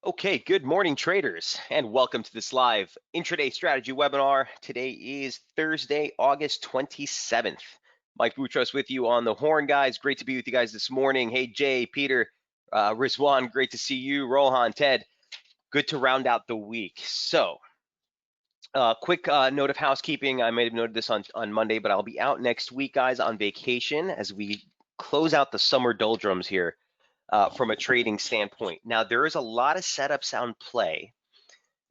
Okay, good morning, traders, and welcome to this live intraday strategy webinar. Today is Thursday, August 27th. Mike Boutros with you on the horn, guys. Great to be with you guys this morning. Hey, Jay, Peter, Rizwan, great to see you. Rohan, Ted, good to round out the week. So, quick note of housekeeping. I may have noted this on Monday, but I'll be out next week, guys, on vacation as we close out the summer doldrums here from a trading standpoint. Now, there is a lot of setups on play,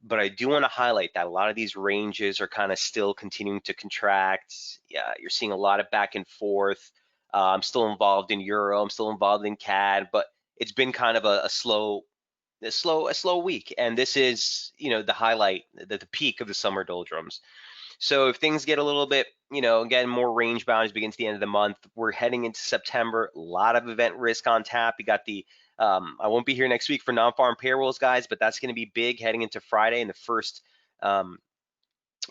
but I do want to highlight that a lot of these ranges are kind of still continuing to contract. Yeah, you're seeing a lot of back and forth. I'm still involved in Euro. I'm still involved in CAD, but it's been kind of a slow week. And this is, the highlight, the peak of the summer doldrums. So if things get a little bit, again, more range bound as we begin to the end of the month, we're heading into September. A lot of event risk on tap. We got the I won't be here next week for non-farm payrolls, guys, but that's going to be big heading into Friday and the first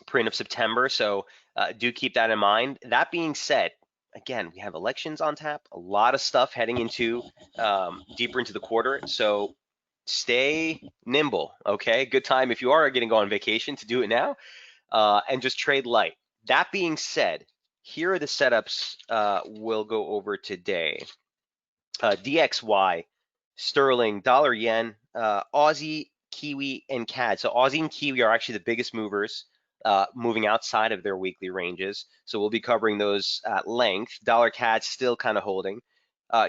print of September. So do keep that in mind. That being said, again, we have elections on tap, a lot of stuff heading into deeper into the quarter. So stay nimble, okay? Good time if you are going to go on vacation to do it now and just trade light. That being said, here are the setups we'll go over today. DXY, Sterling, Dollar Yen, Aussie, Kiwi, and CAD. So Aussie and Kiwi are actually the biggest movers, moving outside of their weekly ranges. So we'll be covering those at length. Dollar CAD still kind of holding.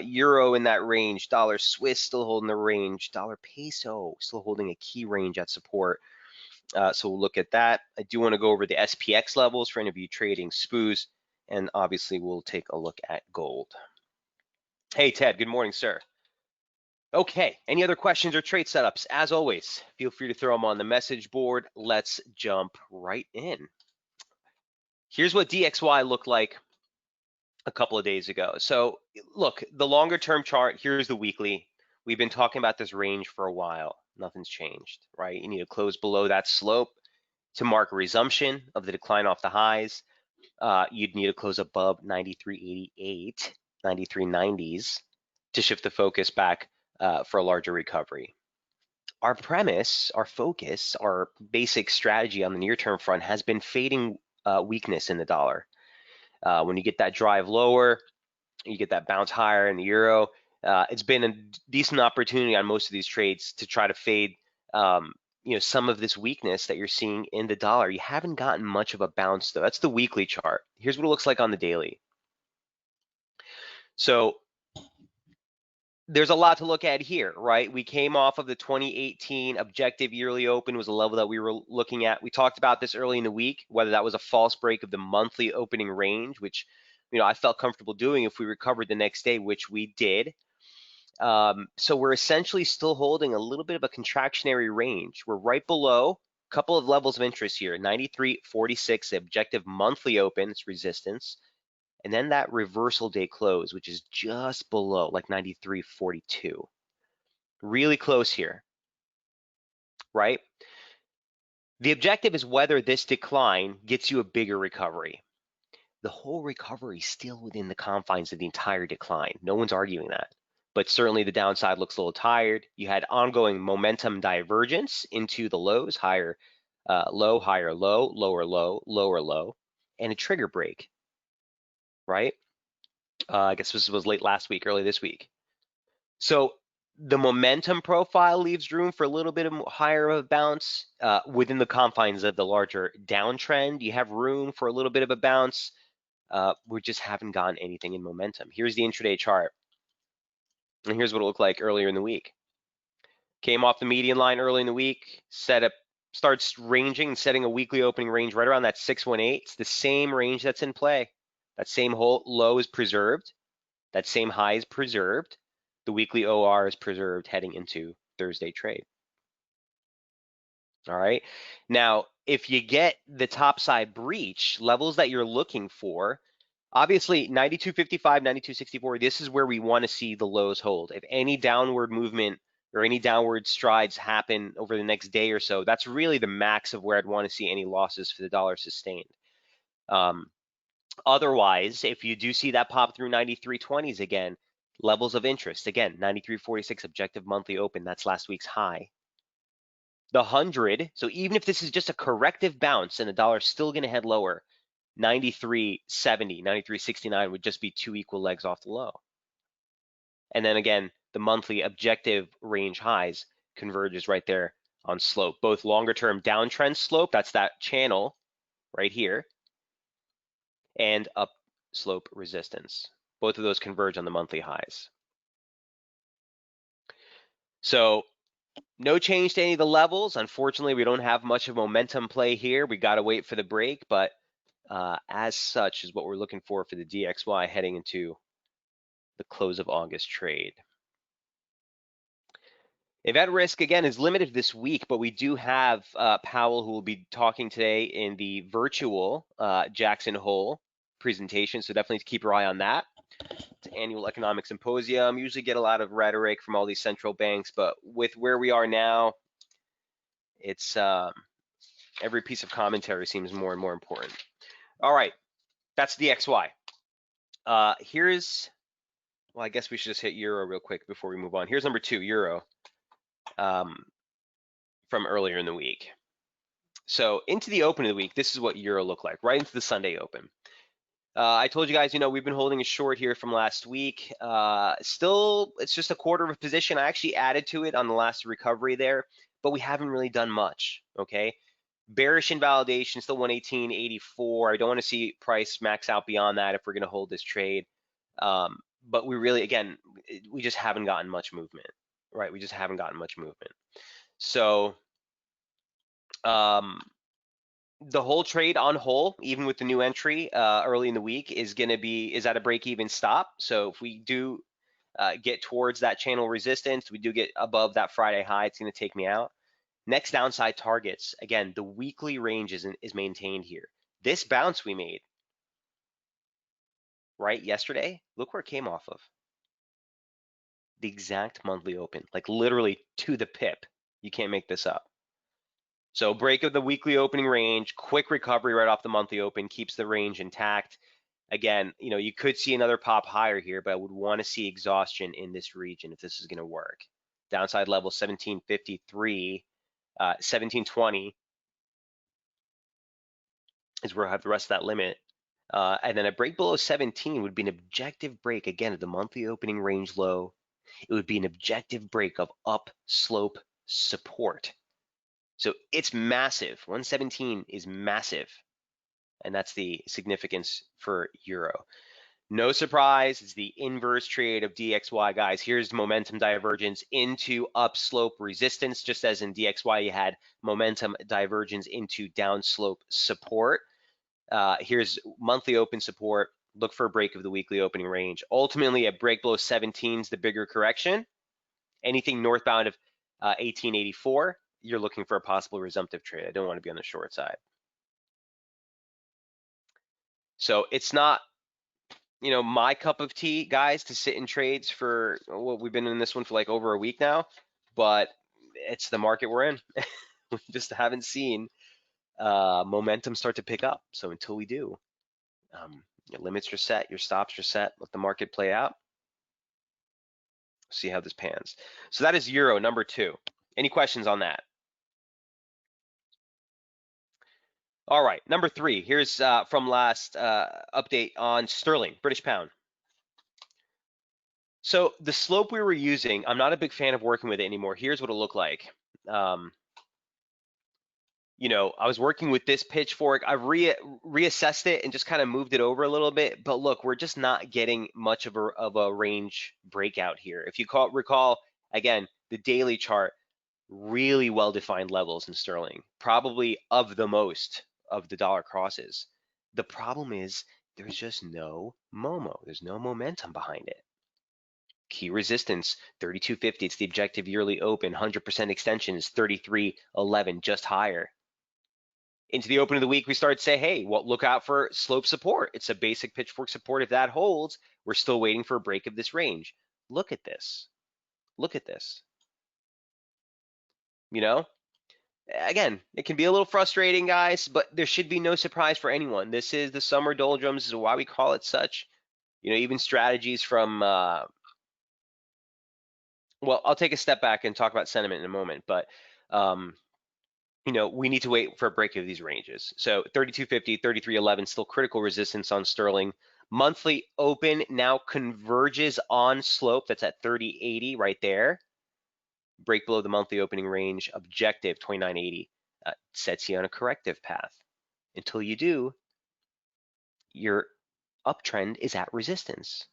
Euro in that range. Dollar Swiss still holding the range. Dollar Peso still holding a key range at support. So we'll look at that. I do want to go over the SPX levels for any of you trading SPOOs, and obviously we'll take a look at gold. Hey, Ted, good morning, sir. Okay, any other questions or trade setups? As always, feel free to throw them on the message board. Let's jump right in. Here's what DXY looked like a couple of days ago. So look, the longer term chart, here's the weekly. We've been talking about this range for a while. Nothing's changed, right? You need to close below that slope to mark a resumption of the decline off the highs. You'd need to close above 93.88, 93.90s to shift the focus back for a larger recovery. Our premise, our focus, our basic strategy on the near-term front has been fading weakness in the dollar. When you get that drive lower, you get that bounce higher in the euro. It's been a decent opportunity on most of these trades to try to fade some of this weakness that you're seeing in the dollar. You haven't gotten much of a bounce though. That's the weekly chart. Here's what it looks like on the daily. So there's a lot to look at here, right? We came off of the 2018 objective yearly open was a level that we were looking at. We talked about this early in the week, whether that was a false break of the monthly opening range, which, I felt comfortable doing if we recovered the next day, which we did. So we're essentially still holding a little bit of a contractionary range. We're right below a couple of levels of interest here, 93.46, the objective monthly open, it's resistance. And then that reversal day close, which is just below, like 93.42. Really close here, right? The objective is whether this decline gets you a bigger recovery. The whole recovery is still within the confines of the entire decline. No one's arguing that. But certainly the downside looks a little tired. You had ongoing momentum divergence into the lows, higher low, higher low, lower low, lower low, and a trigger break, right? I guess this was late last week, early this week. So the momentum profile leaves room for a little bit of higher of a bounce within the confines of the larger downtrend. You have room for a little bit of a bounce. We just haven't gotten anything in momentum. Here's the intraday chart. And here's what it looked like earlier in the week. Came off the median line early in the week, starts ranging and setting a weekly opening range right around that 618. It's the same range that's in play. That same whole low is preserved. That same high is preserved. The weekly OR is preserved heading into Thursday trade. All right. Now, if you get the topside breach levels that you're looking for, obviously 92.55, 92.64, this is where we want to see the lows hold. If any downward movement or any downward strides happen over the next day or so, that's really the max of where I'd want to see any losses for the dollar sustained. Otherwise, if you do see that pop through 93.20s again, levels of interest, again, 93.46 objective monthly open, that's last week's high. The 100, so even if this is just a corrective bounce and the dollar's still going to head lower, 93.70, 93.69 would just be two equal legs off the low. And then again, the monthly objective range highs converges right there on slope. Both longer term downtrend slope, that's that channel right here, and up slope resistance. Both of those converge on the monthly highs. So no change to any of the levels. Unfortunately, we don't have much of momentum play here. We got to wait for the break, but as such is what we're looking for the DXY heading into the close of August trade. Event risk, again, is limited this week, but we do have Powell, who will be talking today in the virtual Jackson Hole presentation, so definitely keep your eye on that. It's an annual economic symposium. Usually get a lot of rhetoric from all these central banks, but with where we are now, it's every piece of commentary seems more and more important. All right, that's the XY. Here's, well, I guess we should just hit Euro real quick before we move on. Here's number 2, Euro, from earlier in the week. So into the open of the week, this is what Euro looked like, right into the Sunday open. I told you guys, we've been holding a short here from last week. Still, it's just a quarter of a position. I actually added to it on the last recovery there, but we haven't really done much, okay? Bearish invalidation, still 118.84. I don't want to see price max out beyond that if we're going to hold this trade. But we really, again, we just haven't gotten much movement, right? We just haven't gotten much movement. So the whole trade on whole, even with the new entry early in the week, is at a break-even stop. So if we do get towards that channel resistance, we do get above that Friday high, it's going to take me out. Next downside targets, again, the weekly range is maintained here. This bounce we made, right, yesterday, look where it came off of. The exact monthly open, like literally to the pip. You can't make this up. So break of the weekly opening range, quick recovery right off the monthly open, keeps the range intact. Again, you could see another pop higher here, but I would want to see exhaustion in this region if this is going to work. Downside level 1753, 1720 is where I have the rest of that limit. And then a break below 17 would be an objective break, again, at the monthly opening range low. It would be an objective break of up slope support. So it's massive. 117 is massive. And that's the significance for Euro. No surprise, it's the inverse trade of DXY, guys. Here's momentum divergence into upslope resistance, just as in DXY you had momentum divergence into downslope support. Here's monthly open support. Look for a break of the weekly opening range. Ultimately, a break below 17 is the bigger correction. Anything northbound of 1884, you're looking for a possible resumptive trade. I don't want to be on the short side. So it's not, my cup of tea, guys, to sit in trades for, well, we've been in this one for like over a week now, but it's the market we're in. We just haven't seen momentum start to pick up. So until we do, your limits are set, your stops are set, let the market play out. See how this pans. So that is Euro number 2. Any questions on that? All right, number 3. Here's from last update on sterling, British pound. So the slope we were using, I'm not a big fan of working with it anymore. Here's what it looked like. I was working with this pitchfork. I've reassessed it and just kind of moved it over a little bit. But look, we're just not getting much of a range breakout here. If you recall, again, the daily chart, really well-defined levels in sterling, probably of the most of the dollar crosses. The problem is there's just no MOMO. There's no momentum behind it. Key resistance, 3250. It's the objective yearly open. 100% extension is 3311, just higher. Into the open of the week, we started to say, hey, well, look out for slope support. It's a basic pitchfork support. If that holds, we're still waiting for a break of this range. Look at this. Look at this. Again, it can be a little frustrating, guys, but there should be no surprise for anyone. This is the summer doldrums. This is why we call it such. Even strategies from, well, I'll take a step back and talk about sentiment in a moment, but we need to wait for a break of these ranges. So 32.50, 33.11, still critical resistance on sterling. Monthly open now converges on slope. That's at 30.80 right there. Break below the monthly opening range. Objective 29.80 sets you on a corrective path. Until you do, your uptrend is at resistance.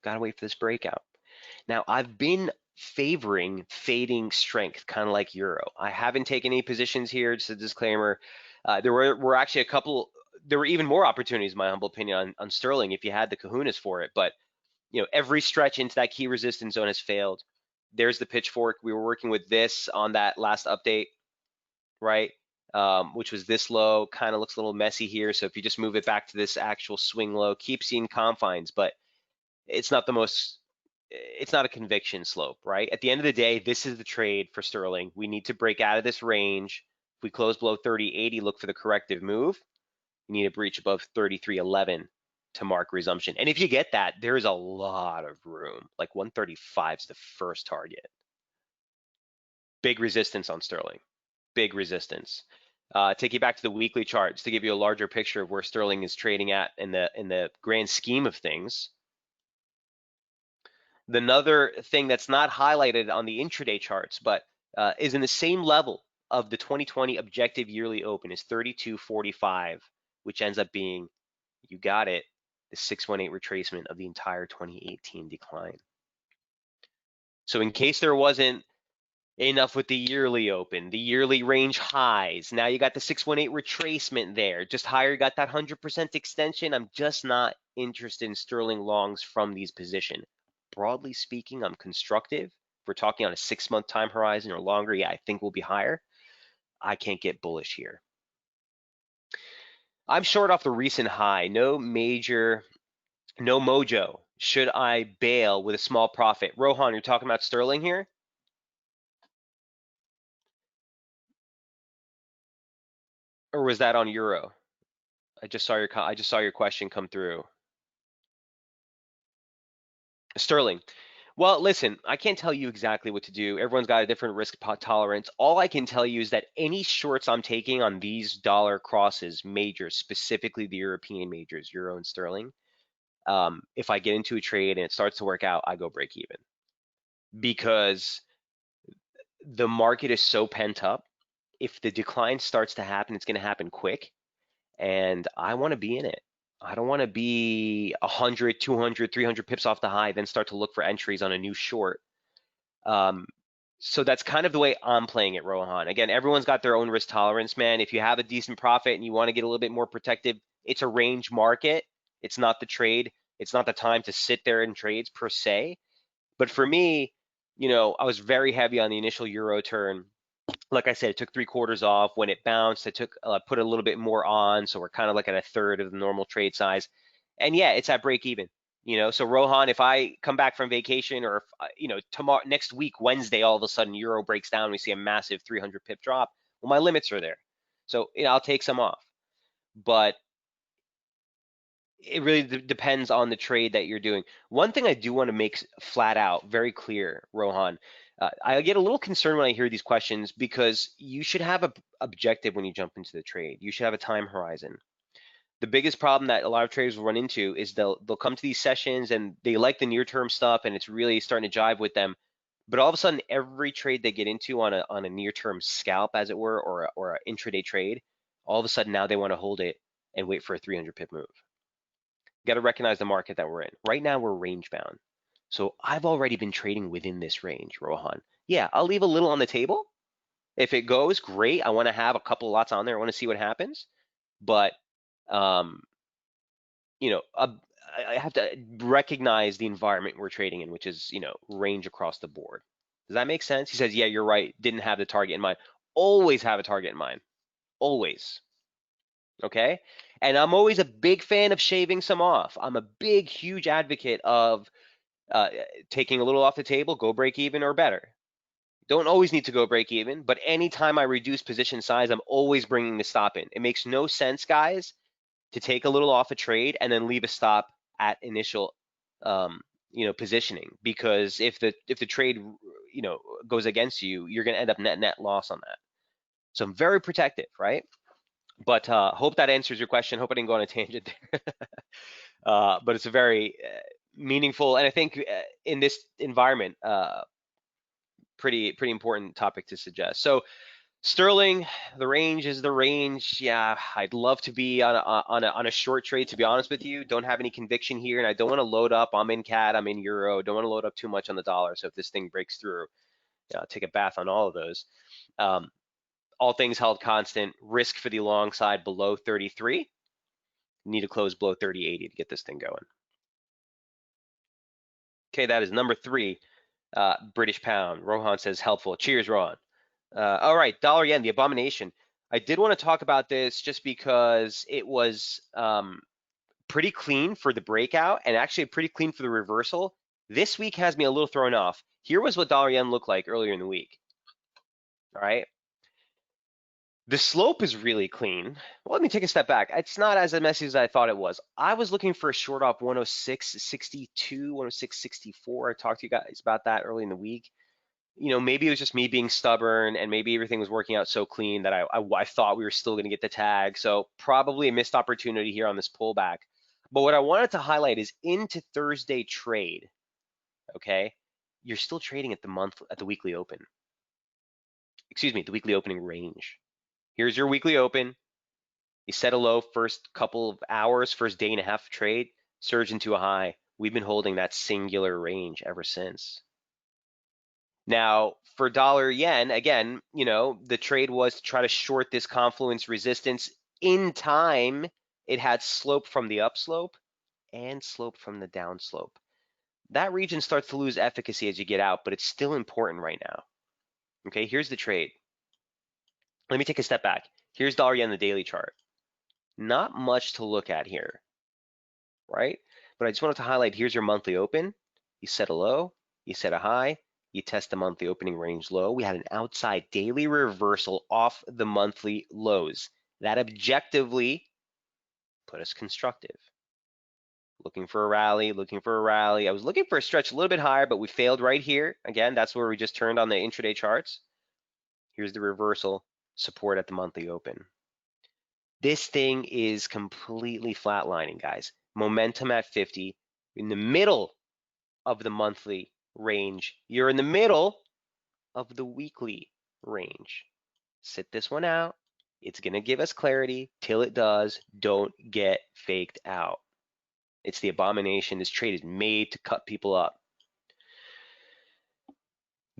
Gotta wait for this breakout. Now, I've been favoring fading strength, kind of like Euro. I haven't taken any positions here, just a disclaimer. There were actually there were even more opportunities, in my humble opinion, on sterling if you had the kahunas for it. But, every stretch into that key resistance zone has failed. There's the pitchfork. We were working with this on that last update, right? Which was this low, kind of looks a little messy here. So if you just move it back to this actual swing low, keep seeing confines, but it's not a conviction slope, right? At the end of the day, this is the trade for sterling. We need to break out of this range. If we close below 30.80, look for the corrective move. You need to breach above 33.11 to mark resumption. And if you get that, there's a lot of room. Like 135 is the first target. Big resistance on sterling. Big resistance. Take you back to the weekly charts to give you a larger picture of where sterling is trading at in the grand scheme of things. Another thing that's not highlighted on the intraday charts, but is in the same level of the 2020 objective yearly open is 32.45, which ends up being, you got it, the 618 retracement of the entire 2018 decline. So in case there wasn't enough with the yearly open, the yearly range highs, now you got the 618 retracement there, just higher, you got that 100% extension. I'm just not interested in sterling longs from these positions. Broadly speaking, I'm constructive. If we're talking on a 6-month time horizon or longer, yeah, I think we'll be higher. I can't get bullish here. I'm short off the recent high. No mojo. Should I bail with a small profit? Rohan, you're talking about sterling here? Or was that on euro? I just saw your question come through. Sterling. Well, listen, I can't tell you exactly what to do. Everyone's got a different risk tolerance. All I can tell you is that any shorts I'm taking on these dollar crosses, majors, specifically the European majors, euro and sterling, if I get into a trade and it starts to work out, I go break even because the market is so pent up. If the decline starts to happen, it's going to happen quick, and I want to be in it. I don't want to be 100, 200, 300 pips off the high, then start to look for entries on a new short. So that's kind of the way I'm playing it, Rohan. Again, everyone's got their own risk tolerance, man. If you have a decent profit and you want to get a little bit more protective, it's a range market. It's not the trade. It's not the time to sit there in trades per se. But for me, I was very heavy on the initial euro turn. Like I said, it took 3/4 off. When it bounced, I put a little bit more on, so we're kind of like at a third of the normal trade size. And yeah, it's at break even. So Rohan, if I come back from vacation or if, tomorrow, next week, Wednesday, all of a sudden euro breaks down, we see a massive 300 pip drop. Well, my limits are there, so I'll take some off. But it really depends on the trade that you're doing. One thing I do want to make flat out very clear, Rohan, I get a little concerned when I hear these questions because you should have a objective when you jump into the trade. You should have a time horizon. The biggest problem that a lot of traders will run into is they'll come to these sessions and they like the near term stuff and it's really starting to jive with them. But all of a sudden, every trade they get into on a near term scalp, as it were, or an intraday trade, all of a sudden now they want to hold it and wait for a 300 pip move. You got to recognize the market that we're in. Right now, we're range bound. So I've already been trading within this range, Rohan. Yeah, I'll leave a little on the table. If it goes, great. I want to have a couple of lots on there. I want to see what happens. But, um, I have to recognize the environment we're trading in, which is, range across the board. Does that make sense? He says, yeah, you're right. Didn't have the target in mind. Always have a target in mind. Always. Okay? And I'm always a big fan of shaving some off. I'm a big, huge advocate of taking a little off the table, go break even or better. Don't always need to go break even, but anytime I reduce position size, I'm always bringing the stop in. It makes no sense, guys, to take a little off a trade and then leave a stop at initial, positioning, because if the trade, goes against you, you're going to end up net loss on that. So I'm very protective, right? But hope that answers your question. Hope I didn't go on a tangent there. But it's a very meaningful, and I think in this environment, pretty important topic to suggest. So Sterling, the range is the range. Yeah, I'd love to be on a short trade. To be honest with you, don't have any conviction here, and I don't want to load up. I'm in CAD, I'm in Euro. Don't want to load up too much on the dollar. So if this thing breaks through, I'll take a bath on all of those. Um, all things held constant, risk for the long side below 33. Need to close below 30.80 to get this thing going. Okay, that is number 3. British pound. Rohan says helpful. Cheers, Rohan. All right, dollar yen, the abomination. I did want to talk about this just because it was pretty clean for the breakout and actually pretty clean for the reversal. This week has me a little thrown off. Here was what dollar yen looked like earlier in the week. All right. The slope is really clean. Well, let me take a step back. It's not as messy as I thought it was. I was looking for a short off 106.62, 106.64. I talked to you guys about that early in the week. Maybe it was just me being stubborn and maybe everything was working out so clean that I thought we were still going to get the tag. So probably a missed opportunity here on this pullback. But what I wanted to highlight is into Thursday trade, okay? You're still trading at the weekly open. Excuse me, the weekly opening range. Here's your weekly open. You set a low first couple of hours, first day and a half of trade, surge into a high. We've been holding that singular range ever since. Now, for dollar yen, again, the trade was to try to short this confluence resistance. In time, it had slope from the upslope and slope from the downslope. That region starts to lose efficacy as you get out, but it's still important right now. Okay, here's the trade. Let me take a step back. Here's dollar yen, the daily chart. Not much to look at here, right? But I just wanted to highlight, here's your monthly open. You set a low, you set a high, you test the monthly opening range low. We had an outside daily reversal off the monthly lows. That objectively put us constructive. Looking for a rally, looking for a rally. I was looking for a stretch a little bit higher, but we failed right here. Again, that's where we just turned on the intraday charts. Here's the reversal, support at the monthly open. This thing is completely flatlining, guys. Momentum at 50, in the middle of the monthly range. You're in the middle of the weekly range. Sit this one out. It's going to give us clarity. Till it does, don't get faked out. It's the abomination. This trade is made to cut people up.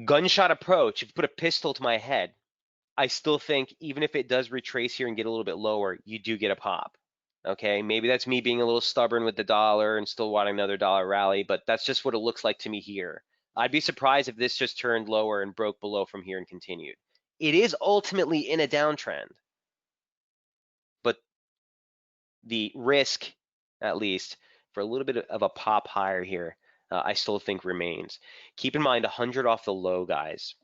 Gunshot approach. If you put a pistol to my head, I still think even if it does retrace here and get a little bit lower, you do get a pop. Okay, maybe that's me being a little stubborn with the dollar and still wanting another dollar rally, but that's just what it looks like to me here. I'd be surprised if this just turned lower and broke below from here and continued. It is ultimately in a downtrend, but the risk, at least, for a little bit of a pop higher here, I still think remains. Keep in mind 100 off the low, guys,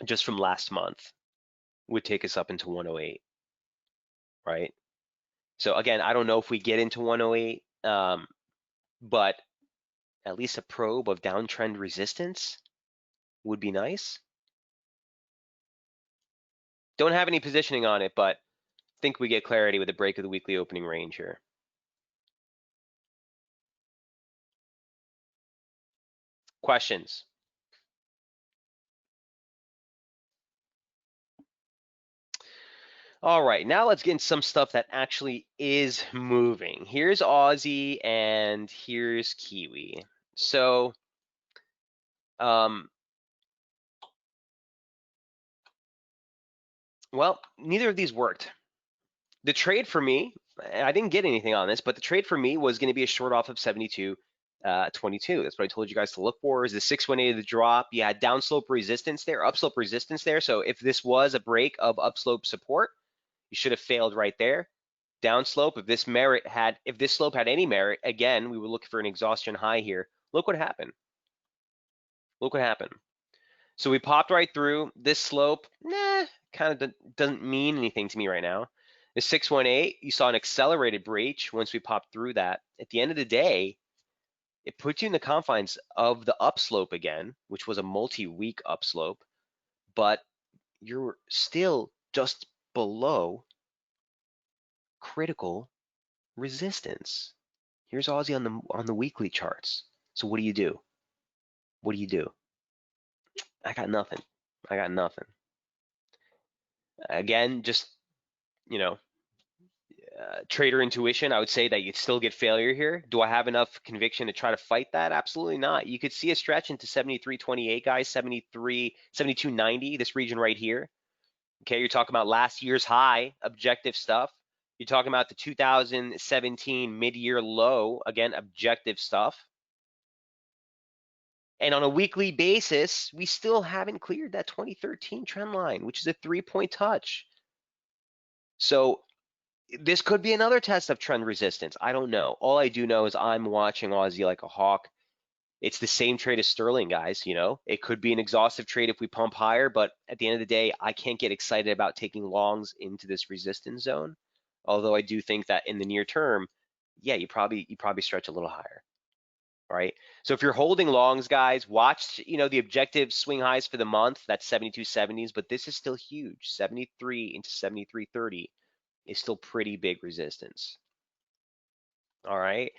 just from last month would take us up into 108, right? So again, I don't know if we get into 108, but at least a probe of downtrend resistance would be nice. Don't have any positioning on it, but think we get clarity with the break of the weekly opening range here. Questions? All right, now let's get into some stuff that actually is moving. Here's Aussie and here's Kiwi. So, well, neither of these worked. The trade for me, I didn't get anything on this, but the trade for me was going to be a short off of 72.22. That's what I told you guys to look for. Is the 618 of the drop? You had downslope resistance there, upslope resistance there. So if this was a break of upslope support, you should have failed right there. Downslope, if this slope had any merit, again, we would look for an exhaustion high here. Look what happened. Look what happened. So we popped right through this slope. Kind of doesn't mean anything to me right now. The 618, you saw an accelerated breach once we popped through that. At the end of the day, it puts you in the confines of the upslope again, which was a multi-week upslope, but you're still just below critical resistance. Here's Aussie on the weekly charts. So what do you do? What do you do? I got nothing. I got nothing. Again, just you know, trader intuition, I would say that you still get failure here. Do I have enough conviction to try to fight that? Absolutely not. You could see a stretch into 73.28, guys, 72.90, this region right here. Okay, you're talking about last year's high, objective stuff. You're talking about the 2017 mid-year low, again, objective stuff. And on a weekly basis, we still haven't cleared that 2013 trend line, which is a 3-point touch. So this could be another test of trend resistance. I don't know. All I do know is I'm watching Aussie like a hawk. It's the same trade as Sterling, guys. It could be an exhaustive trade if we pump higher, but at the end of the day, I can't get excited about taking longs into this resistance zone. Although I do think that in the near term, yeah, you probably stretch a little higher. All right. So if you're holding longs, guys, watch, the objective swing highs for the month. That's 72.70s, but this is still huge. 73 into 73.30 is still pretty big resistance. All right.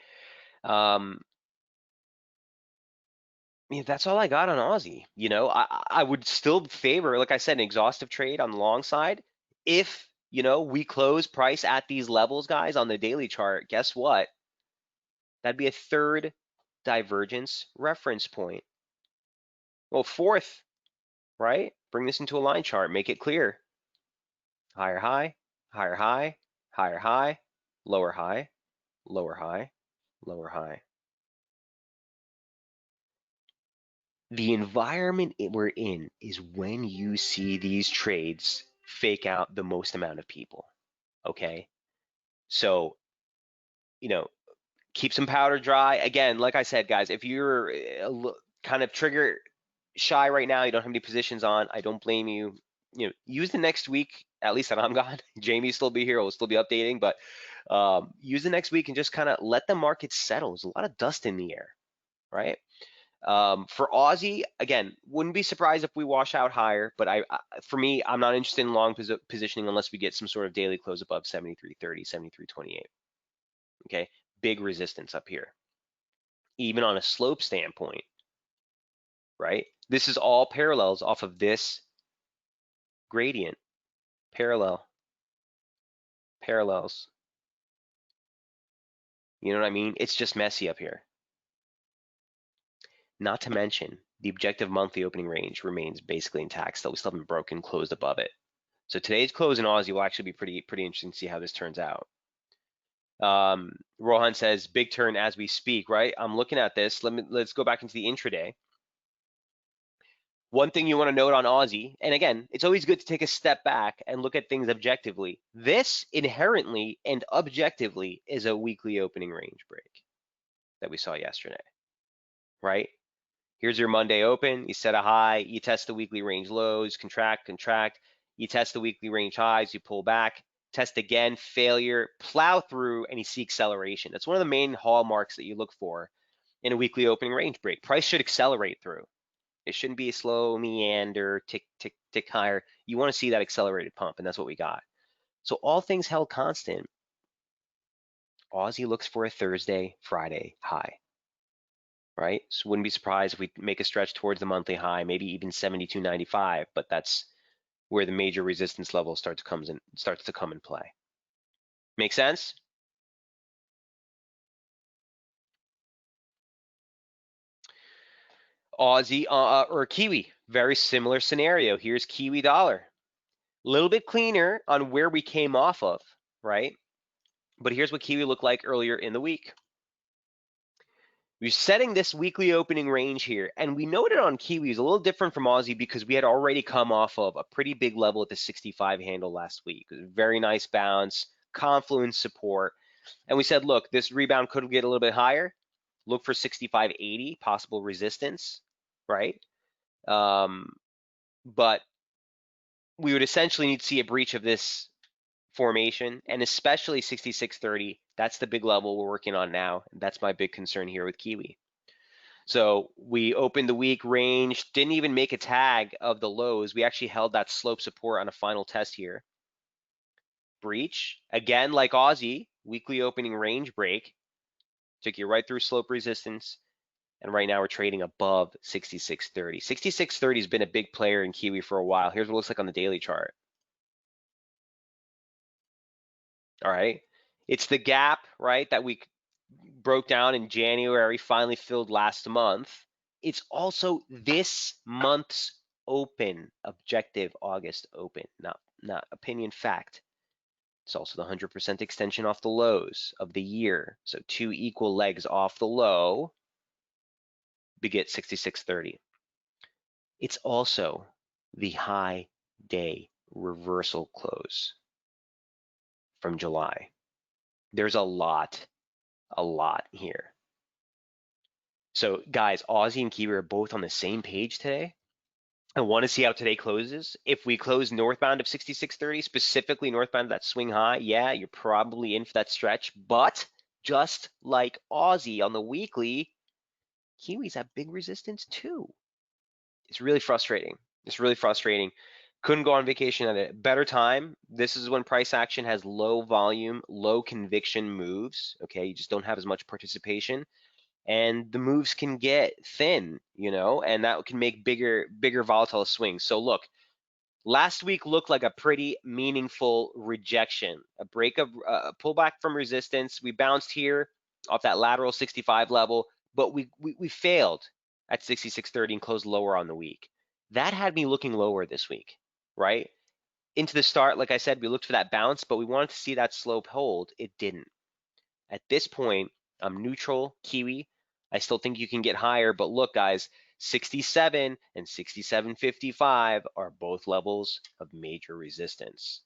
That's all I got on Aussie. I would still favor, like I said, an exhaustive trade on the long side. If, we close price at these levels, guys, on the daily chart, guess what? That'd be a third divergence reference point. Well, fourth, right? Bring this into a line chart, make it clear. Higher high, higher high, higher high, lower high, lower high, lower high. The environment we're in is when you see these trades fake out the most amount of people. Okay. So, keep some powder dry. Again, like I said, guys, if you're kind of trigger shy right now, you don't have any positions on, I don't blame you. Use the next week, at least that I'm gone. Jamie still be here, we'll still be updating, but use the next week and just kind of let the market settle. There's a lot of dust in the air, right? For Aussie, again, wouldn't be surprised if we wash out higher, but for me, I'm not interested in long positioning unless we get some sort of daily close above 73.30, 73.28. Okay, big resistance up here. Even on a slope standpoint, right? This is all parallels off of this gradient. Parallels. You know what I mean? It's just messy up here. Not to mention, the objective monthly opening range remains basically intact. Still, we still haven't broken closed above it. So today's close in Aussie will actually be pretty interesting to see how this turns out. Rohan says big turn as we speak, right? I'm looking at this. Let's go back into the intraday. One thing you want to note on Aussie, and again, it's always good to take a step back and look at things objectively. This inherently and objectively is a weekly opening range break that we saw yesterday, right? Here's your Monday open. You set a high, you test the weekly range lows, contract. You test the weekly range highs, you pull back, test again, failure, plow through, and you see acceleration. That's one of the main hallmarks that you look for in a weekly opening range break. Price should accelerate through. It shouldn't be a slow meander, tick, tick, tick higher. You want to see that accelerated pump, and that's what we got. So all things held constant, Aussie looks for a Thursday, Friday high, right? So wouldn't be surprised if we make a stretch towards the monthly high, maybe even 72.95, but that's where the major resistance level starts to come in play. Make sense? Aussie or Kiwi, very similar scenario. Here's Kiwi dollar. A little bit cleaner on where we came off of, right? But here's what Kiwi looked like earlier in the week. We're setting this weekly opening range here, and we noted on Kiwi is a little different from Aussie because we had already come off of a pretty big level at the 65 handle last week. It was a very nice bounce, confluence support, and we said, look, this rebound could get a little bit higher. Look for 65.80, possible resistance, right? But we would essentially need to see a breach of this formation, and especially 66.30. That's the big level we're working on now. That's my big concern here with Kiwi. So we opened the week range, didn't even make a tag of the lows. We actually held that slope support on a final test here. Breach, again, like Aussie, weekly opening range break. Took you right through slope resistance. And right now we're trading above 66.30. 66.30 has been a big player in Kiwi for a while. Here's what it looks like on the daily chart. All right. It's the gap, right, that we broke down in January, finally filled last month. It's also this month's open, objective August open, not opinion, fact. It's also the 100% extension off the lows of the year. So 2 equal legs off the low beget 66.30. It's also the high day reversal close from July. There's a lot here. So guys, Aussie and Kiwi are both on the same page today. I want to see how today closes. If we close northbound of 66.30, specifically northbound of that swing high, yeah, you're probably in for that stretch. But just like Aussie on the weekly, Kiwis have big resistance too. It's really frustrating. It's really frustrating. Couldn't go on vacation at a better time. This is when price action has low volume, low conviction moves. Okay, you just don't have as much participation, and the moves can get thin, and that can make bigger volatile swings. So look, last week looked like a pretty meaningful rejection, a pullback from resistance. We bounced here off that lateral 65 level, but we failed at 66.30 and closed lower on the week. That had me looking lower this week, right? Into the start, like I said, we looked for that bounce, but we wanted to see that slope hold. It didn't. At this point, I'm neutral, Kiwi. I still think you can get higher, but look, guys, 67 and 67.55 are both levels of major resistance.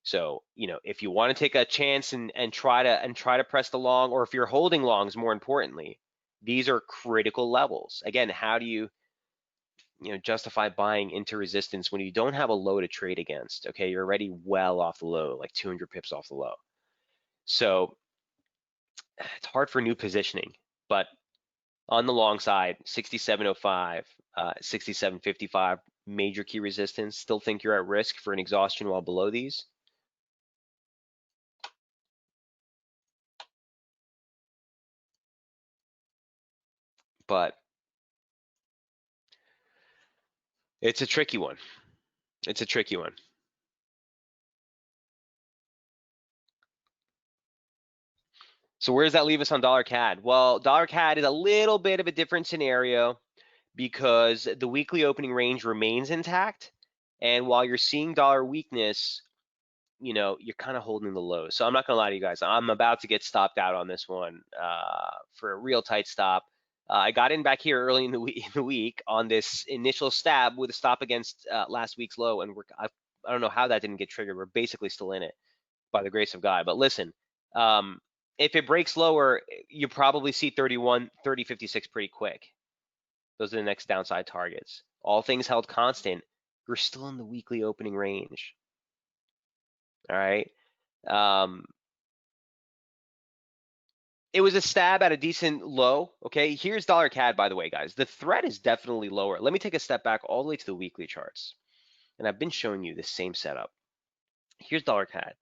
So, if you want to take a chance and try to press the long, or if you're holding longs, more importantly, these are critical levels. Again, how do you justify buying into resistance when you don't have a low to trade against? Okay, you're already well off the low, like 200 pips off the low. So it's hard for new positioning, but on the long side, 67.05, 67.55, major key resistance. Still think you're at risk for an exhaustion while below these. But it's a tricky one. It's a tricky one. So where does that leave us on dollar CAD? Well, dollar CAD is a little bit of a different scenario because the weekly opening range remains intact. And while you're seeing dollar weakness, you're kind of holding the low. So I'm not gonna lie to you guys. I'm about to get stopped out on this one for a real tight stop. I got in back here early in the week on this initial stab with a stop against last week's low, and I don't know how that didn't get triggered. We're basically still in it by the grace of God. But listen, if it breaks lower, you probably see 31, 30, 56 pretty quick. Those are the next downside targets. All things held constant, you're still in the weekly opening range. All right. It was a stab at a decent low. Okay, here's dollar CAD, by the way, guys. The threat is definitely lower. Let me take a step back all the way to the weekly charts. And I've been showing you the same setup. Here's dollar CAD.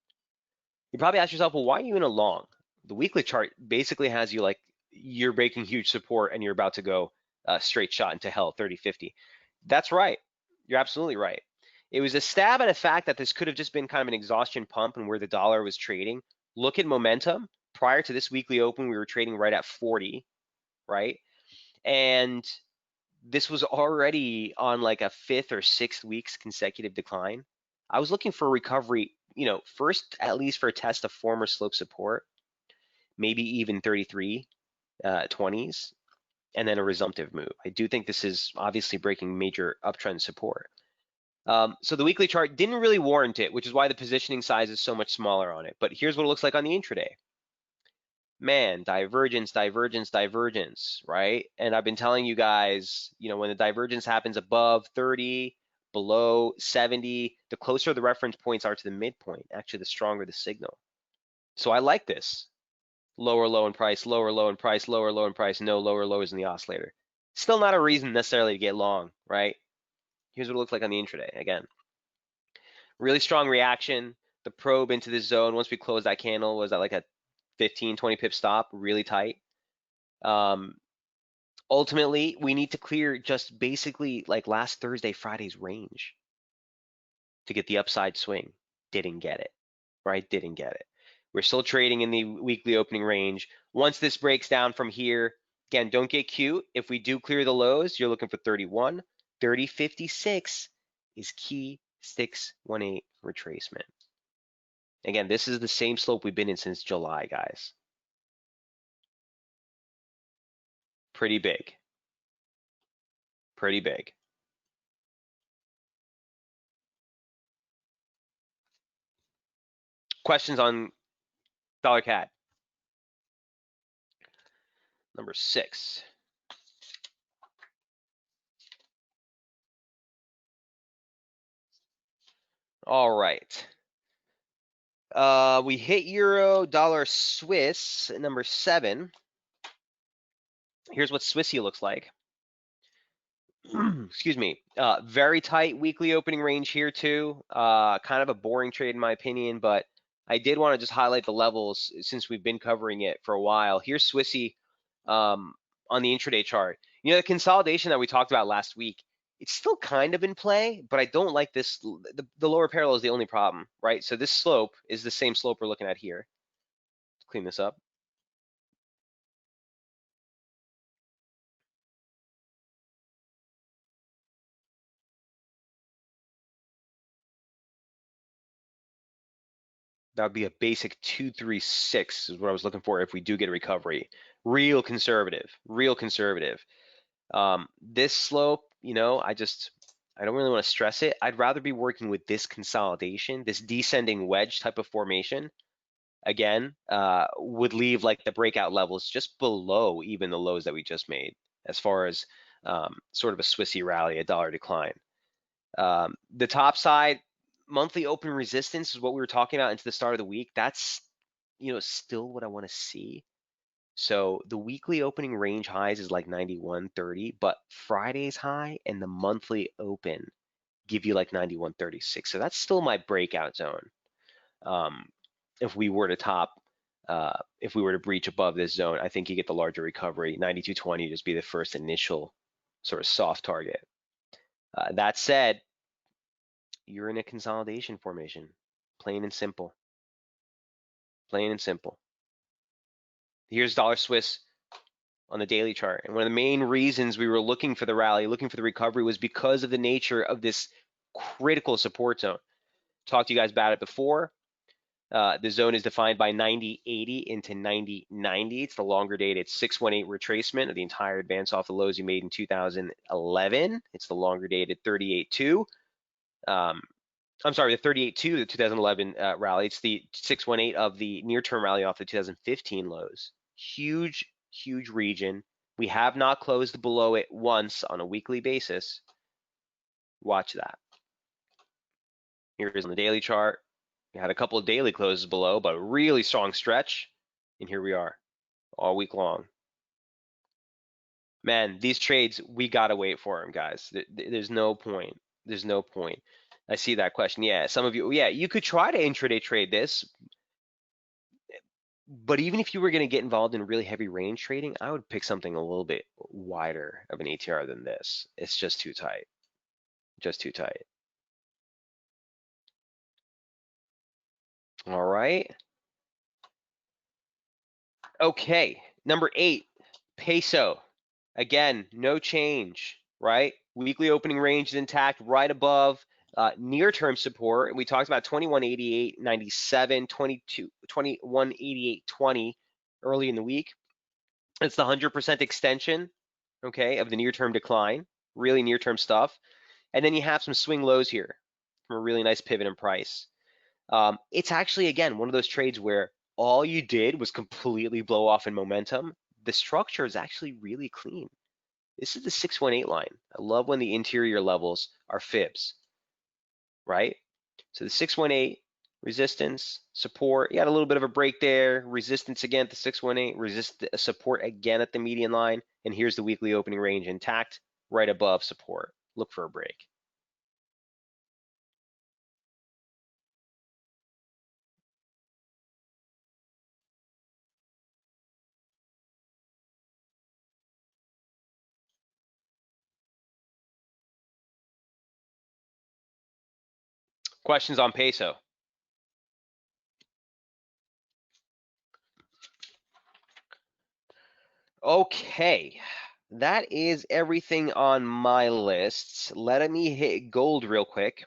You probably ask yourself, well, why are you in a long? The weekly chart basically has you like you're breaking huge support and you're about to go straight shot into hell, 30-50. That's right. You're absolutely right. It was a stab at a fact that this could have just been kind of an exhaustion pump and where the dollar was trading. Look at momentum. Prior to this weekly open, we were trading right at 40, right? And this was already on like a 5th or 6th week's consecutive decline. I was looking for a recovery, first at least for a test of former slope support, maybe even 33 20s, and then a resumptive move. I do think this is obviously breaking major uptrend support. So the weekly chart didn't really warrant it, which is why the positioning size is so much smaller on it. But here's what it looks like on the intraday. Man, divergence, divergence, divergence, right? And I've been telling you guys, when the divergence happens above 30, below 70, the closer the reference points are to the midpoint, actually the stronger the signal. So I like this. Lower low in price, lower low in price, lower low in price, no lower lows in the oscillator. Still not a reason necessarily to get long, right? Here's what it looks like on the intraday. Again, really strong reaction. The probe into this zone, once we closed that candle, was at like a 15, 20 pip stop, really tight. Ultimately, we need to clear just basically like last Thursday, Friday's range to get the upside swing. Didn't get it, right? Didn't get it. We're still trading in the weekly opening range. Once this breaks down from here, again, don't get cute. If we do clear the lows, you're looking for 31. 30.56 is key 618 retracement. Again, this is the same slope we've been in since July, guys. Pretty big. Pretty big. Questions on dollar CAD? Number 6. All right. We hit euro, dollar Swiss, number 7. Here's what Swissy looks like. Excuse me. Very tight weekly opening range here too. Kind of a boring trade in my opinion, but I did want to just highlight the levels since we've been covering it for a while. Here's Swissy on the intraday chart. You know, the consolidation that we talked about last week, it's still kind of in play, but I don't like this. The lower parallel is the only problem, right? So this slope is the same slope we're looking at here. Let's clean this up. That would be a basic 236 is what I was looking for if we do get a recovery. Real conservative, real conservative. This slope, you know, I don't really want to stress it. I'd rather be working with this consolidation, this descending wedge type of formation. Again, would leave like the breakout levels just below even the lows that we just made as far as sort of a Swissy rally, a dollar decline. The top side, monthly open resistance is what we were talking about into the start of the week. That's, you know, still what I want to see. So the weekly opening range highs is like 91.30, but Friday's high and the monthly open give you like 91.36. So that's still my breakout zone. If we were to top, if we were to breach above this zone, I think you get the larger recovery. 92.20 just be the first initial sort of soft target. That said, you're in a consolidation formation, plain and simple. Plain and simple. Here's dollar Swiss on the daily chart. And one of the main reasons we were looking for the rally, looking for the recovery, was because of the nature of this critical support zone. Talked to you guys about it before. The zone is defined by 90.80 into 90.90. It's the longer dated 618 retracement of the entire advance off the lows you made in 2011. It's the longer dated 38.2. I'm sorry, the 38.2, the 2011 rally. It's the 618 of the near-term rally off the 2015 lows. Huge, huge region. We have not closed below it once on a weekly basis. Watch that. Here it is on the daily chart. We had a couple of daily closes below, but a really strong stretch. And here we are all week long. Man, these trades, we got to wait for them, guys. There's no point. There's no point. I see that question. Yeah, some of you, yeah, you could try to intraday trade this, but even if you were going to get involved in really heavy range trading, I would pick something a little bit wider of an ATR than this. It's just too tight. Just too tight. All right. Okay, number 8, peso. Again, no change, right? Weekly opening range is intact, right above near-term support. We talked about 2188.97, 2188.20 early in the week. It's the 100% extension, okay, of the near-term decline, really near-term stuff. And then you have some swing lows here from a really nice pivot in price. It's actually, again, one of those trades where all you did was completely blow off in momentum. The structure is actually really clean. This is the 618 line. I love when the interior levels are fibs, right? So the 618 resistance, support. You had a little bit of a break there. Resistance again at the 618, support again at the median line. And here's the weekly opening range intact, right above support. Look for a break. Questions on peso? Okay, that is everything on my lists. Let me hit gold real quick,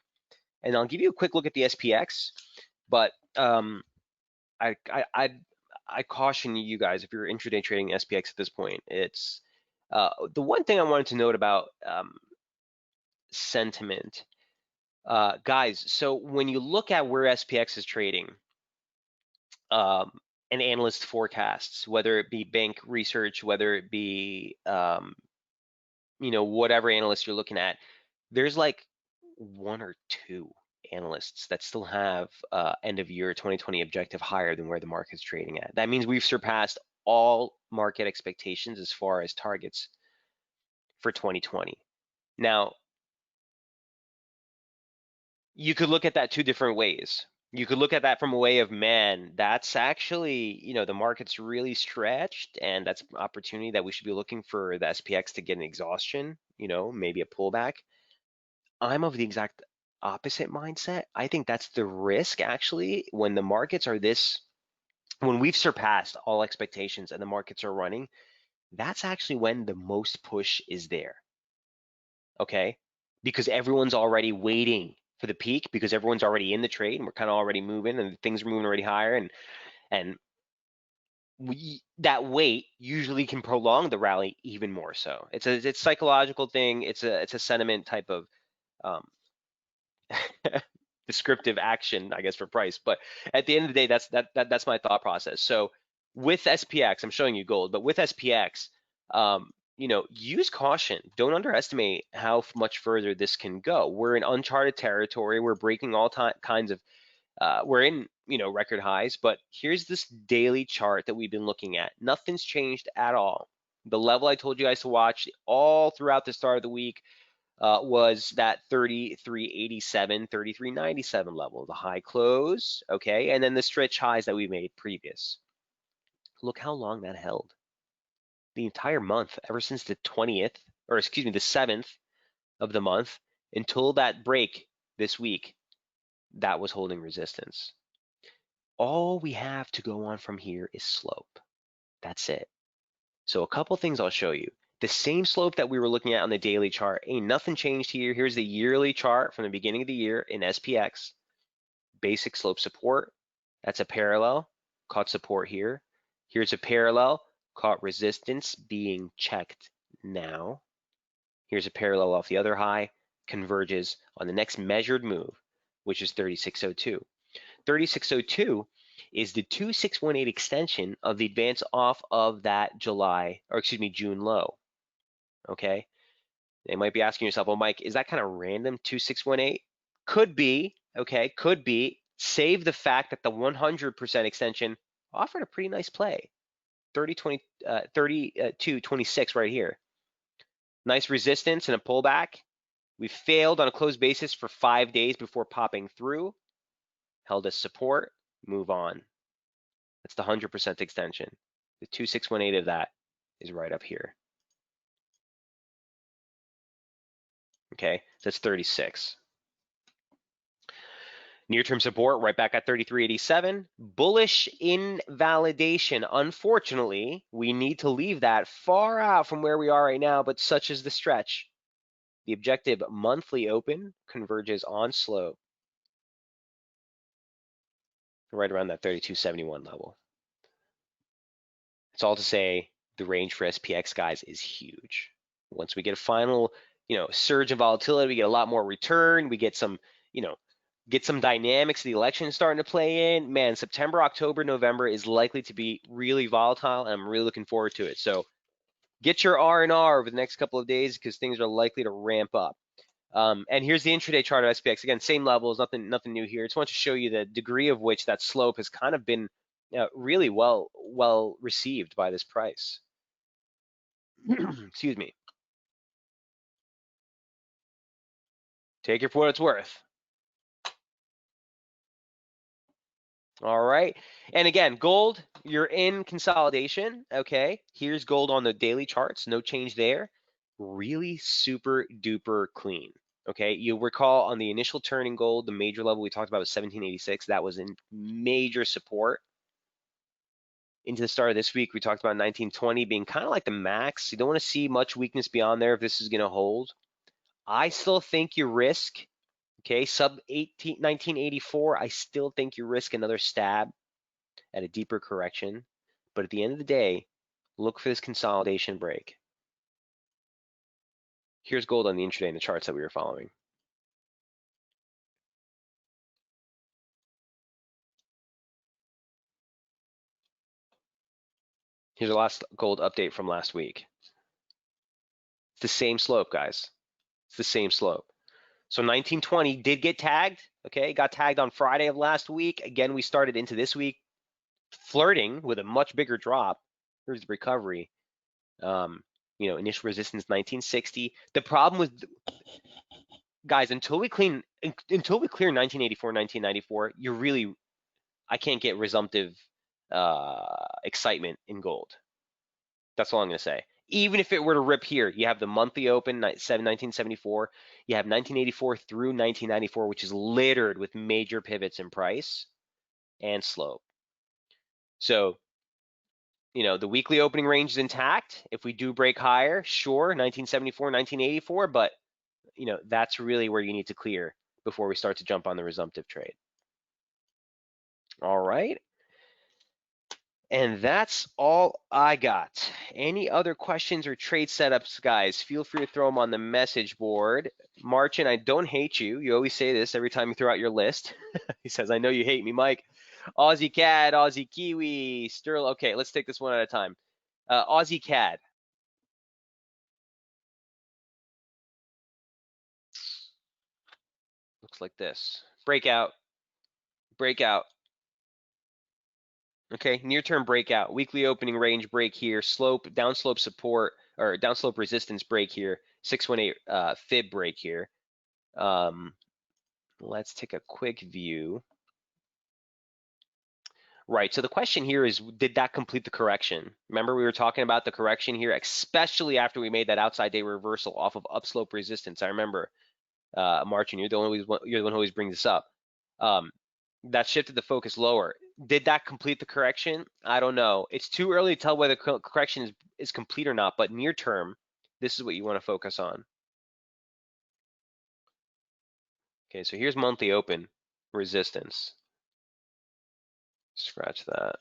and I'll give you a quick look at the SPX. But I I I, I caution you guys if you're intraday trading SPX at this point. It's the one thing I wanted to note about sentiment, guys. So when you look at where SPX is trading, um, and analyst forecasts, whether it be bank research, whether it be whatever analyst you're looking at, there's like one or two analysts that still have end of year 2020 objective higher than where the market's trading at. That means we've surpassed all market expectations as far as targets for 2020. Now, you could look at that two different ways. You could look at that from a way of, man, that's actually, the market's really stretched, and that's an opportunity that we should be looking for the SPX to get an exhaustion, maybe a pullback. I'm of the exact opposite mindset. I think that's the risk actually when the markets are this, when we've surpassed all expectations and the markets are running, that's actually when the most push is there. Okay? Because everyone's already waiting for the peak because everyone's already in the trade and we're kind of already moving and things are moving already higher and that wait usually can prolong the rally even more so. It's a psychological thing. It's a sentiment type of um, descriptive action, I guess, for price. But at the end of the day, that's my thought process. So with SPX, I'm showing you gold, but with SPX, use caution. Don't underestimate how much further this can go. We're in uncharted territory. We're breaking all kinds of. We're in record highs. But here's this daily chart that we've been looking at. Nothing's changed at all. The level I told you guys to watch all throughout the start of the week was that 33.87, 33.97 level, the high close, okay, and then the stretch highs that we made previous. Look how long that held. The entire month, ever since the 20th, or excuse me, the 7th of the month, until that break this week, that was holding resistance. All we have to go on from here is slope. That's it. So a couple things I'll show you. The same slope that we were looking at on the daily chart, ain't nothing changed here. Here's the yearly chart from the beginning of the year in SPX. Basic slope support, that's a parallel, caught support here. Here's a parallel, caught resistance being checked now. Here's a parallel off the other high, converges on the next measured move, which is 3602. 3602 is the 2618 extension of the advance off of that June low. Okay, they might be asking yourself, well, Mike, is that kind of random 2618? Could be, okay, could be. Save the fact that the 100% extension offered a pretty nice play. 32.26 right here. Nice resistance and a pullback. We failed on a closed basis for 5 days before popping through. Held as support, move on. That's the 100% extension. The 2618 of that is right up here. Okay, so that's 36. Near-term support right back at 33.87. Bullish invalidation. Unfortunately, we need to leave that far out from where we are right now, but such is the stretch. The objective monthly open converges on slope right around that 32.71 level. It's all to say the range for SPX, guys, is huge. Once we get a final, surge in volatility, we get a lot more return. We get some, get some dynamics. The election is starting to play in. Man, September, October, November is likely to be really volatile, and I'm really looking forward to it. So get your R&R over the next couple of days because things are likely to ramp up. And here's the intraday chart of SPX. Again, same levels, nothing new here. Just want to show you the degree of which that slope has kind of been really well received by this price. Excuse me. Take it for what it's worth. All right. And again, gold, you're in consolidation. Okay. Here's gold on the daily charts. No change there. Really super duper clean. Okay. You'll recall on the initial turn in gold, the major level we talked about was 1786. That was in major support. Into the start of this week, we talked about 1920 being kind of like the max. You don't want to see much weakness beyond there if this is going to hold. I still think you risk, okay, sub 1984, I still think you risk another stab at a deeper correction. But at the end of the day, look for this consolidation break. Here's gold on the intraday in the charts that we were following. Here's the last gold update from last week. It's the same slope, guys. It's the same slope. So 1920 did get tagged, okay? Got tagged on Friday of last week. Again, we started into this week flirting with a much bigger drop. Here's the recovery. Initial resistance 1960. The problem with guys, until we clear 1984, 1994, I can't get resumptive excitement in gold. That's all I'm going to say. Even if it were to rip here, you have the monthly open, 1974. You have 1984 through 1994, which is littered with major pivots in price and slope. So, the weekly opening range is intact. If we do break higher, sure, 1974, 1984, but, that's really where you need to clear before we start to jump on the resumptive trade. All right. And that's all I got. Any other questions or trade setups, guys, feel free to throw them on the message board. Marcin, I don't hate you. You always say this every time you throw out your list. He says, I know you hate me, Mike. Aussie CAD, Aussie Kiwi, Sterling. Okay, let's take this one at a time. Aussie CAD. Looks like this. Breakout. Breakout. Okay, near-term breakout, weekly opening range break here, downslope support or downslope resistance break here, 618 fib break here. Let's take a quick view. Right, so the question here is, did that complete the correction? Remember we were talking about the correction here, especially after we made that outside day reversal off of upslope resistance. I remember, Marcin, you're the one who always brings this up. That shifted the focus lower. Did that complete the correction? I don't know. It's too early to tell whether correction is complete or not, but near term, this is what you want to focus on. Okay, so here's monthly open resistance. Scratch that.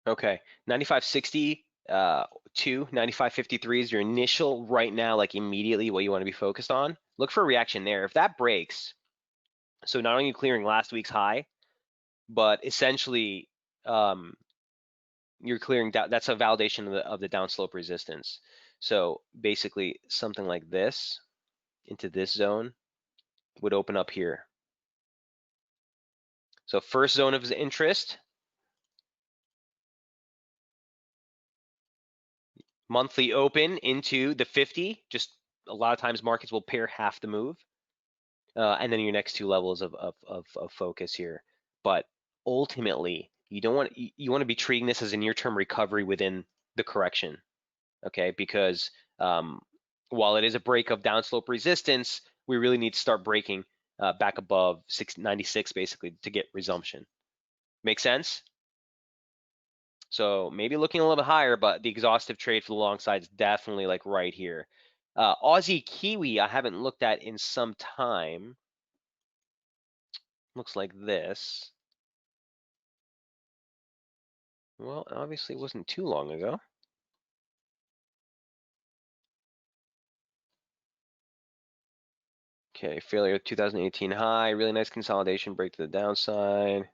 Okay, 95.60 to 95.53 is your initial right now, like immediately what you want to be focused on. Look for a reaction there. If that breaks, so not only clearing last week's high, but essentially you're clearing down. That's a validation of the downslope resistance. So basically something like this into this zone would open up here. So first zone of interest, monthly open into the 50. Just a lot of times markets will pair half the move. And then your next two levels of focus here. But ultimately, you want to be treating this as a near-term recovery within the correction, okay? Because while it is a break of downslope resistance, we really need to start breaking back above 696 basically to get resumption. Make sense? So maybe looking a little bit higher, but the exhaustive trade for the long side is definitely like right here. Aussie Kiwi, I haven't looked at in some time. Looks like this. Well, obviously it wasn't too long ago. Okay, failure 2018 high, really nice consolidation, break to the downside.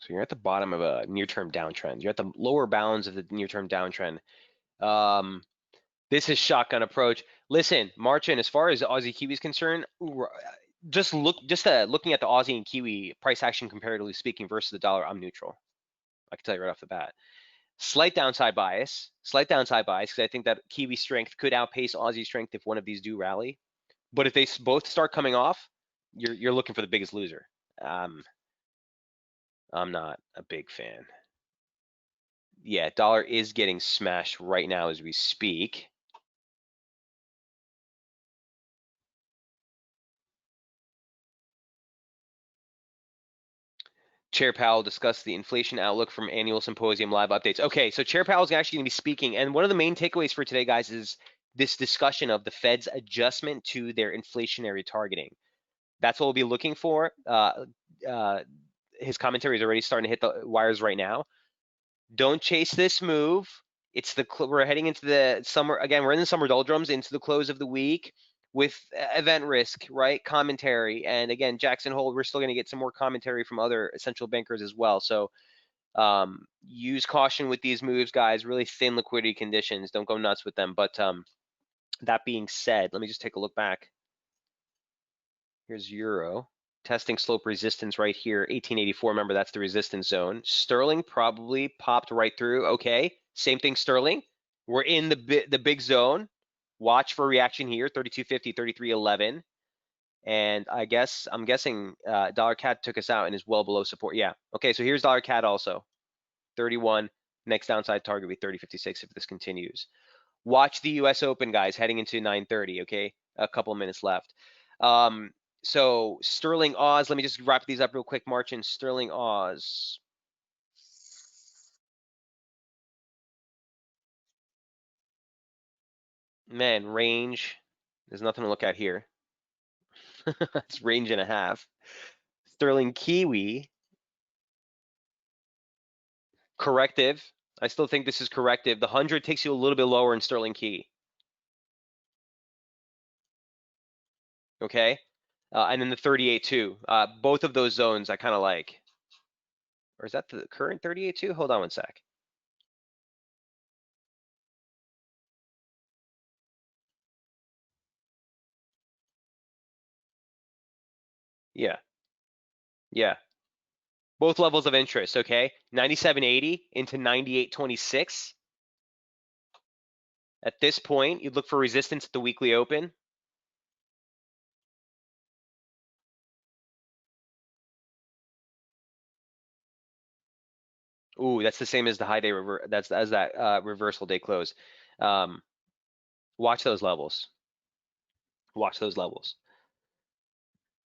So you're at the bottom of a near-term downtrend. You're at the lower bounds of the near-term downtrend. This is shotgun approach. Listen, Marcin, as far as Aussie Kiwi is concerned, just looking at the Aussie and Kiwi price action comparatively speaking versus the dollar, I'm neutral. I can tell you right off the bat. Slight downside bias, because I think that Kiwi strength could outpace Aussie strength if one of these do rally. But if they both start coming off, you're looking for the biggest loser. I'm not a big fan. Yeah, dollar is getting smashed right now as we speak. Chair Powell discussed the inflation outlook from annual symposium live updates. Okay, so Chair Powell is actually going to be speaking, and one of the main takeaways for today, guys, is this discussion of the Fed's adjustment to their inflationary targeting. That's what we'll be looking for. His commentary is already starting to hit the wires right now. Don't chase this move. We're heading into the summer again. We're in the summer doldrums into the close of the week with event risk, right? Commentary, and again, Jackson Hole. We're still going to get some more commentary from other central bankers as well. So use caution with these moves, guys. Really thin liquidity conditions. Don't go nuts with them. But that being said, let me just take a look back. Here's euro. Testing slope resistance right here, 1884. Remember, that's the resistance zone. Sterling probably popped right through. Okay, same thing, sterling. We're in the big zone. Watch for reaction here, 3250, 3311. And I'm guessing dollar CAD took us out and is well below support. Yeah. Okay, so here's dollar CAD also, 31. Next downside target will be 3056 if this continues. Watch the US Open, guys, heading into 9:30. Okay, a couple of minutes left. So Sterling Oz, let me just wrap these up real quick, Marcin. Sterling Oz. Man, range. There's nothing to look at here. It's range and a half. Sterling Kiwi. Corrective. I still think this is corrective. The 100 takes you a little bit lower in Sterling Key. Okay. And then the 38 too. Both of those zones I kind of like. Or is that the current 38 too? Hold on one sec. Yeah. Yeah. Both levels of interest, okay? 97.80 into 98.26. At this point, you'd look for resistance at the weekly open. Ooh, that's the same as the high day that's as that reversal day close. Watch those levels. Watch those levels.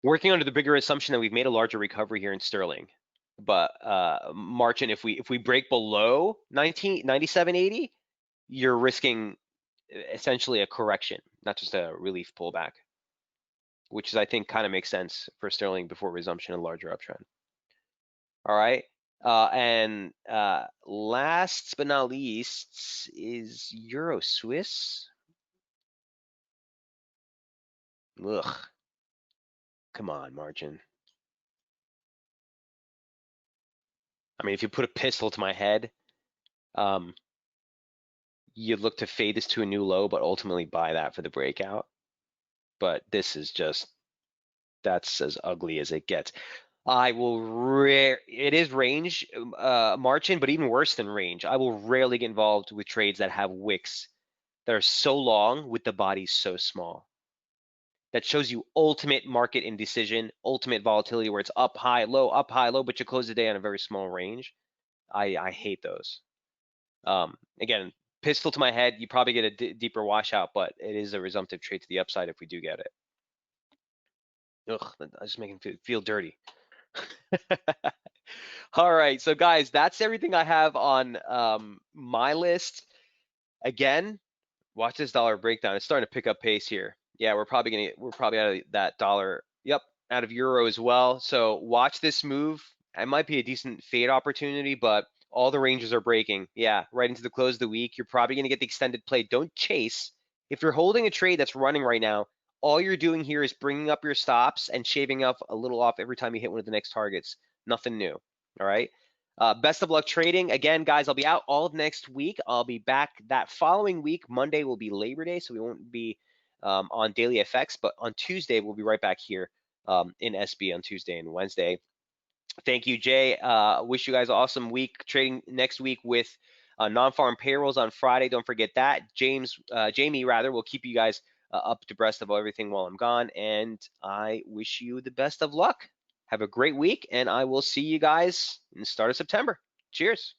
Working under the bigger assumption that we've made a larger recovery here in sterling. But Marcin, if we break below 97.80, you're risking essentially a correction, not just a relief pullback, which is I think kind of makes sense for sterling before resumption of larger uptrend. All right. And last but not least is Euro Swiss. Ugh. Come on, Margin. I mean, if you put a pistol to my head, you look to fade this to a new low, but ultimately buy that for the breakout. But this is just, that's as ugly as it gets. I will it is range margin, but even worse than range. I will rarely get involved with trades that have wicks that are so long with the bodies so small. That shows you ultimate market indecision, ultimate volatility where it's up, high, low, but you close the day on a very small range. I hate those. Again, pistol to my head, you probably get a deeper washout, but it is a resumptive trade to the upside if we do get it. Ugh, I just making feel dirty. All right, so guys, that's everything I have on my list. Again, watch this dollar breakdown. It's starting to pick up pace here. Yeah, we're probably out of that dollar. Yep, out of euro as well. So watch this move. It might be a decent fade opportunity, but all the ranges are breaking. Yeah, right into the close of the week. You're probably going to get the extended play. Don't chase. If you're holding a trade that's running right now, all you're doing here is bringing up your stops and shaving up a little off every time you hit one of the next targets. Nothing new. All right. Best of luck trading. Again, guys, I'll be out all of next week. I'll be back that following week. Monday will be Labor Day, so we won't be on Daily FX, but on Tuesday, we'll be right back here in SB on Tuesday and Wednesday. Thank you, Jay. Wish you guys an awesome week trading next week with non-farm payrolls on Friday. Don't forget that. Jamie, rather, will keep you guys up to breast of everything while I'm gone, and I wish you the best of luck. Have a great week, and I will see you guys in the start of September. Cheers.